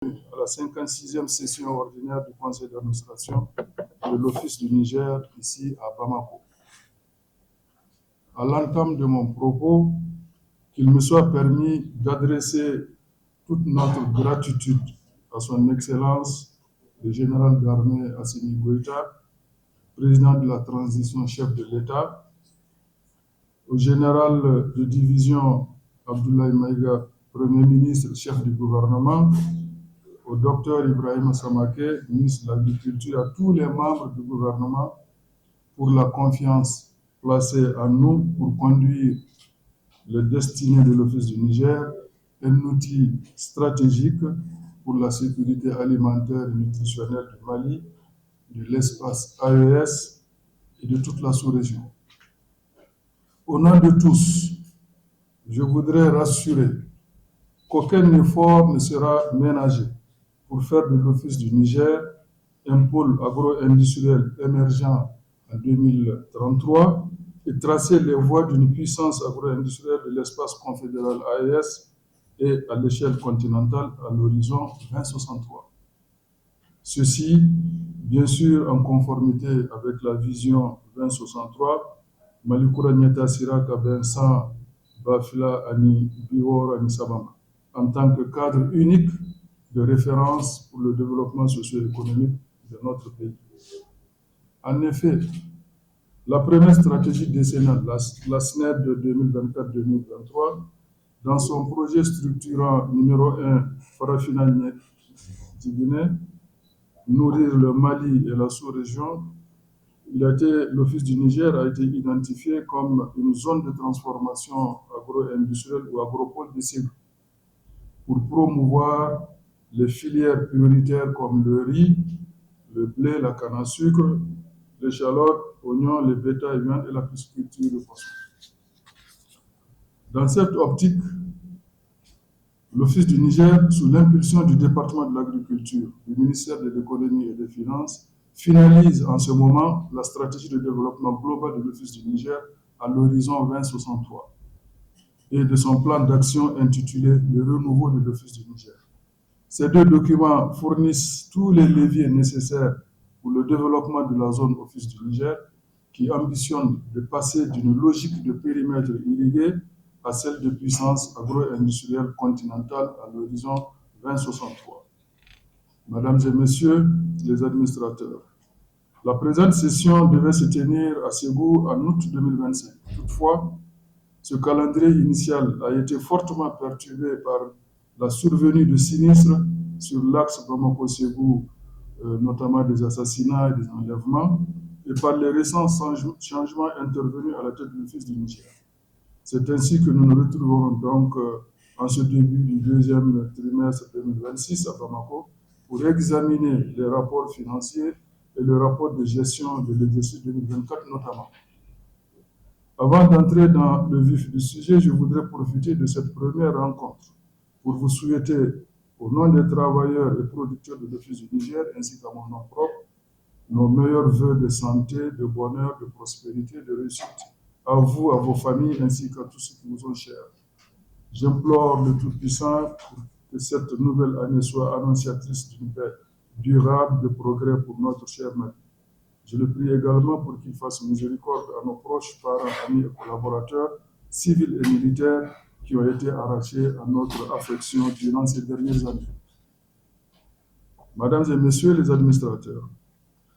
À la 56e session ordinaire du conseil d'administration de l'Office du Niger, ici à Bamako. À l'entame de mon propos, qu'il me soit permis d'adresser toute notre gratitude à son Excellence, le général d'armée Assimi Goïta, président de la transition, chef de l'État, au général de division Abdoulaye Maïga, Premier ministre, chef du gouvernement, au docteur Ibrahim Samake, ministre de l'Agriculture, à tous les membres du gouvernement pour la confiance placée en nous pour conduire les destinées de l'Office du Niger, un outil stratégique pour la sécurité alimentaire et nutritionnelle du Mali, de l'espace AES et de toute la sous-région. Au nom de tous, je voudrais rassurer qu'aucun effort ne sera ménagé pour faire de l'Office du Niger un pôle agro-industriel émergent en 2033 et tracer les voies d'une puissance agro-industrielle de l'espace confédéral AES et à l'échelle continentale à l'horizon 2063. Ceci, bien sûr, en conformité avec la vision 2063, Malikoura Nyeta Siraka Bensan Bafila Ani Bior Ani Sabama, en tant que cadre unique de référence pour le développement socio-économique de notre pays. En effet, la première stratégie décennale, la SNED de 2024-2023, dans son projet structurant numéro 1, Farafina Guinée, nourrir le Mali et la sous-région, l'Office du Niger a été identifié comme une zone de transformation agro-industrielle ou agropole de cible pour promouvoir les filières prioritaires comme le riz, le blé, la canne à sucre, l'échalote, oignons, les bétails, viande et la pisciculture de poisson. Dans cette optique, l'Office du Niger, sous l'impulsion du département de l'agriculture, du ministère de l'économie et des finances, finalise en ce moment la stratégie de développement global de l'Office du Niger à l'horizon 2063 et de son plan d'action intitulé « Le renouveau de l'Office du Niger ». Ces deux documents fournissent tous les leviers nécessaires pour le développement de la zone Office du Niger, qui ambitionne de passer d'une logique de périmètre irrigué à celle de puissance agro-industrielle continentale à l'horizon 2063. Mesdames et Messieurs les administrateurs, la présente session devait se tenir à Ségou en août 2025. Toutefois, ce calendrier initial a été fortement perturbé par la survenue de sinistres sur l'axe Bamako-Ségou, notamment des assassinats et des enlèvements, et par les récents changements intervenus à la tête de l'Office du Niger. C'est ainsi que nous nous retrouverons donc en ce début du deuxième trimestre 2026 à Bamako pour examiner les rapports financiers et le rapport de gestion de l'exercice 2024 notamment. Avant d'entrer dans le vif du sujet, je voudrais profiter de cette première rencontre pour vous souhaiter, au nom des travailleurs et producteurs de l'Office du Niger, ainsi qu'à mon nom propre, nos meilleurs vœux de santé, de bonheur, de prospérité, de réussite à vous, à vos familles, ainsi qu'à tous ceux qui vous sont chers. J'implore le Tout-Puissant que cette nouvelle année soit annonciatrice d'une paix durable, de progrès pour notre cher Mali. Je le prie également pour qu'il fasse miséricorde à nos proches, parents, amis et collaborateurs, civils et militaires, qui ont été arrachés à notre affection durant ces dernières années. Mesdames et Messieurs les administrateurs,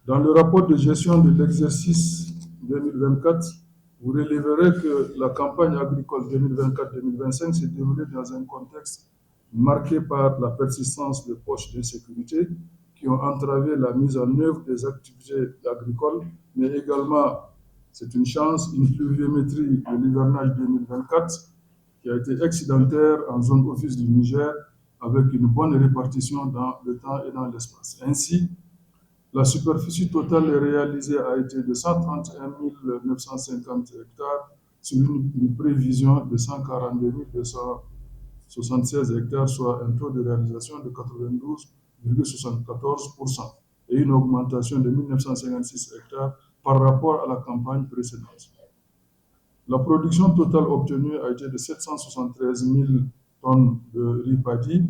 dans le rapport de gestion de l'exercice 2024, vous relèverez que la campagne agricole 2024-2025 s'est déroulée dans un contexte marqué par la persistance de poches d'insécurité qui ont entravé la mise en œuvre des activités agricoles, mais également, c'est une chance, une pluviométrie de l'hivernage 2024 qui a été excédentaire en zone Office du Niger avec une bonne répartition dans le temps et dans l'espace. Ainsi, la superficie totale réalisée a été de 131 950 hectares sur une prévision de 142 276 hectares, soit un taux de réalisation de 92,74% et une augmentation de 1956 hectares par rapport à la campagne précédente. La production totale obtenue a été de 773 000 tonnes de riz paddy,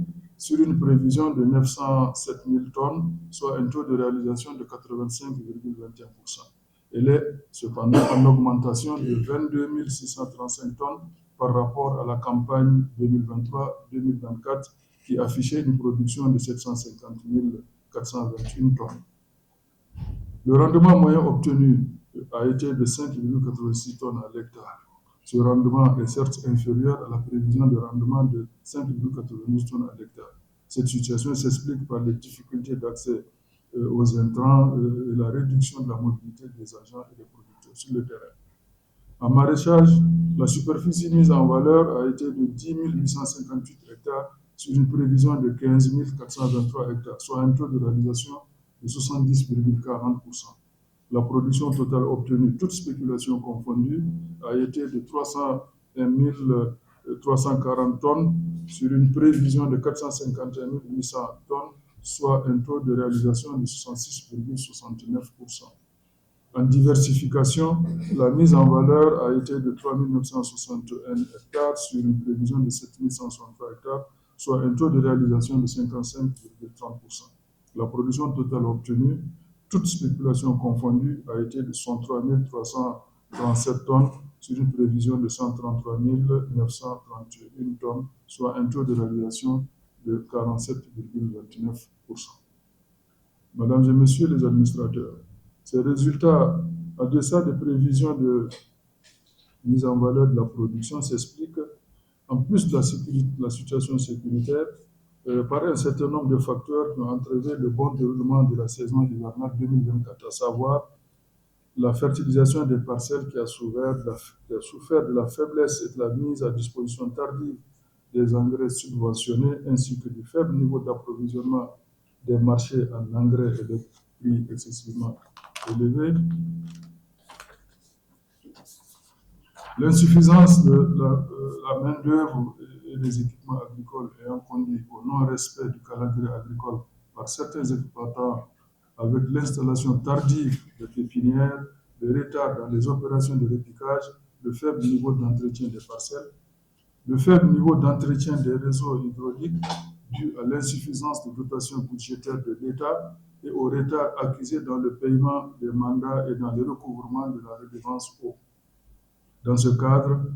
sur une prévision de 907 000 tonnes, soit un taux de réalisation de 85,21%. Elle est cependant en augmentation de 22 635 tonnes par rapport à la campagne 2023-2024 qui affichait une production de 750 421 tonnes. Le rendement moyen obtenu a été de 5,86 tonnes à l'hectare. Ce rendement est certes inférieur à la prévision de rendement de 5,92 tonnes à l'hectare. Cette situation s'explique par les difficultés d'accès aux intrants et la réduction de la mobilité des agents et des producteurs sur le terrain. En maraîchage, la superficie mise en valeur a été de 10 858 hectares sur une prévision de 15 423 hectares, soit un taux de réalisation de 70,40%. La production totale obtenue, toute spéculation confondue, a été de 301 340 tonnes sur une prévision de 451 800 tonnes, soit un taux de réalisation de 66,69%. En diversification, la mise en valeur a été de 3 961 hectares sur une prévision de 7 163 hectares, soit un taux de réalisation de 55,30%. La production totale obtenue, toute spéculation confondue, a été de 103 337 tonnes sur une prévision de 133 931 tonnes, soit un taux de réalisation de 47,29%. Mesdames et Messieurs les administrateurs, ces résultats, en deçà des prévisions de mise en valeur de la production, s'expliquent, en plus de la situation sécuritaire, par un certain nombre de facteurs qui ont entravé le bon déroulement de la saison hivernale 2024, à savoir la fertilisation des parcelles qui a souffert de la faiblesse et de la mise à disposition tardive des engrais subventionnés, ainsi que du faible niveau d'approvisionnement des marchés en engrais et des prix excessivement élevés. L'insuffisance de la main-d'œuvre et des équipements agricoles ayant conduit au non-respect du calendrier agricole par certains exploitants, avec l'installation tardive de pépinières, le retard dans les opérations de repiquage, le faible niveau d'entretien des parcelles, le faible niveau d'entretien des réseaux hydrauliques dû à l'insuffisance de dotation budgétaire de l'État et au retard accusé dans le paiement des mandats et dans le recouvrement de la redevance eau. Dans ce cadre,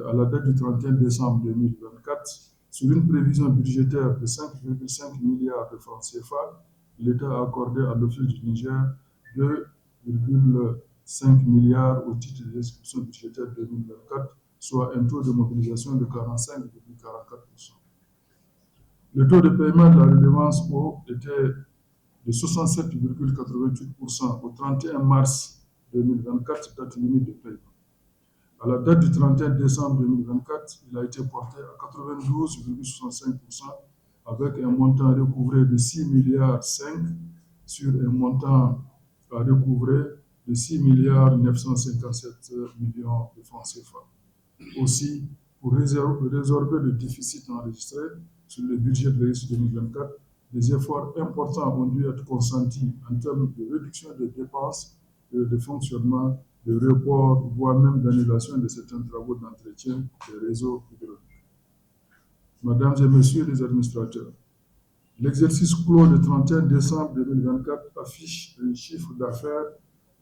à la date du 31 décembre 2024, sur une prévision budgétaire de 5,5 milliards de francs CFA, l'État a accordé à l'Office du Niger 2,5 milliards au titre des inscriptions budgétaires 2024, soit un taux de mobilisation de 45,44%. Le taux de paiement de la redevance eau était de 67,88% au 31 mars 2024, date limite de paiement. À la date du 31 décembre 2024, il a été porté à 92,65% avec un montant recouvré de 6 milliards 5 sur un montant à recouvrer de 6 milliards 957 millions de francs CFA. Aussi, pour résorber le déficit enregistré sur le budget de l'exercice 2024, des efforts importants ont dû être consentis en termes de réduction des dépenses, de fonctionnement, de report, voire même d'annulation de certains travaux d'entretien des réseaux hydrauliques. Mesdames et Messieurs les administrateurs, l'exercice clos le 31 décembre 2024 affiche un chiffre d'affaires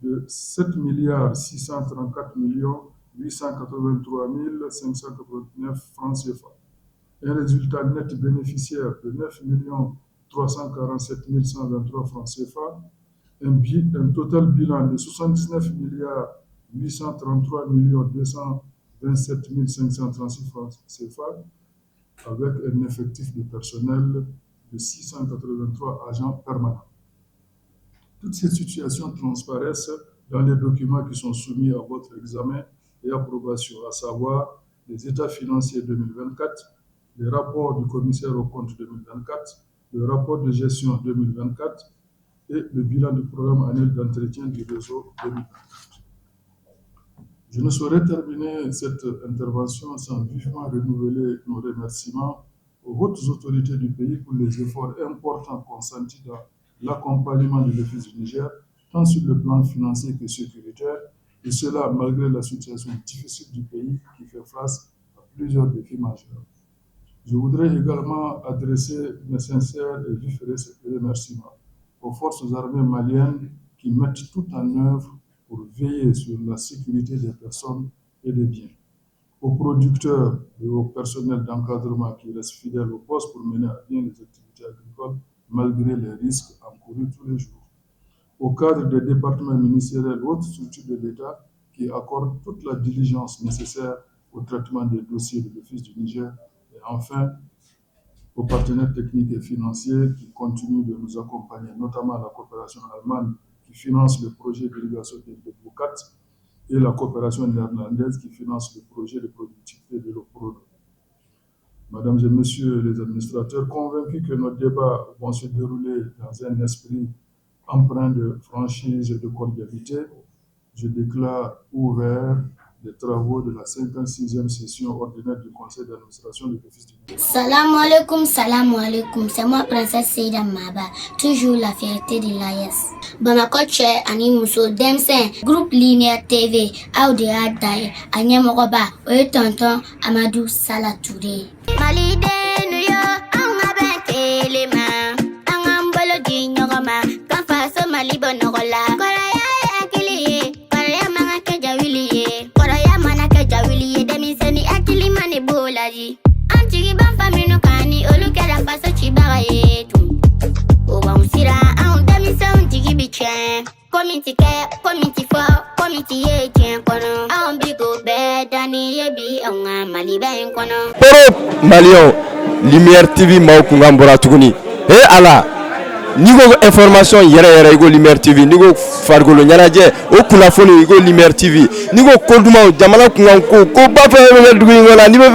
de 7 milliards 634 millions 883 589 francs CFA, un résultat net bénéficiaire de 9 347 123 francs CFA, un total bilan de 79 milliards 833 227 536 francs CFA, avec un effectif de personnel de 683 agents permanents. Toutes ces situations transparaissent dans les documents qui sont soumis à votre examen et approbation, à savoir les états financiers 2024, les rapports du commissaire aux comptes 2024, le rapport de gestion 2024 et le bilan du programme annuel d'entretien du réseau 2024. Je ne saurais terminer cette intervention sans vivement renouveler nos remerciements aux hautes autorités du pays pour les efforts importants consentis dans l'accompagnement de l'Office du Niger, tant sur le plan financier que sécuritaire, et cela malgré la situation difficile du pays qui fait face à plusieurs défis majeurs. Je voudrais également adresser mes sincères et vifs remerciements aux forces armées maliennes qui mettent tout en œuvre pour veiller sur la sécurité des personnes et des biens, aux producteurs et au personnel d'encadrement qui restent fidèles au poste pour mener à bien les activités agricoles malgré les risques encourus tous les jours, aux cadres des départements ministériels et autres structures de l'État qui accordent toute la diligence nécessaire au traitement des dossiers de l'Office du Niger, et enfin aux partenaires techniques et financiers qui continuent de nous accompagner, notamment la coopération allemande qui finance le projet d'irrigation de Boukat et la coopération néerlandaise qui finance le projet de productivité de l'eau. Mesdames et messieurs les administrateurs, convaincus que nos débats vont se dérouler dans un esprit empreint de franchise et de cordialité, je déclare ouvert les travaux de la 56e session ordinaire du Conseil d'administration de l'Office du Niger. Salam alaikum, c'est moi, Princesse Seida Maba, toujours la fierté de l'AES. Bamako Che Ani Muso Demsen, groupe Lumière TV, Audi Adai, Anyamogoba, Oye Tonton Amadou Salatouré. Malide Nuyo, Anga Benkelema, Angambolo Dinyogoma, Kanfaso Malibo Nogola, Koraya Akili, Koraya Manaka Jawili, Koraya Manaka Jawili, Demiseni Akili Mane Bolaji. Antigi Banfamino Kani, Olukera Paso Chibaraye, Oba Musira, An Demison Tigi Bichen, Committee Care, Committee for, Committee Etienne Kono, An Bigo Bed, Dani Yebi, Anga Maliba en Kono. Europe, Malion, Lumière TV Maukungambora Tuguni. Eh Allah! Nigo information yere igo Lumière TV, nigo fargolo nyanaje, o kulafoni igo Lumière TV, nigo koduma jamana kunganko, ko ba fa dugu ngola ni be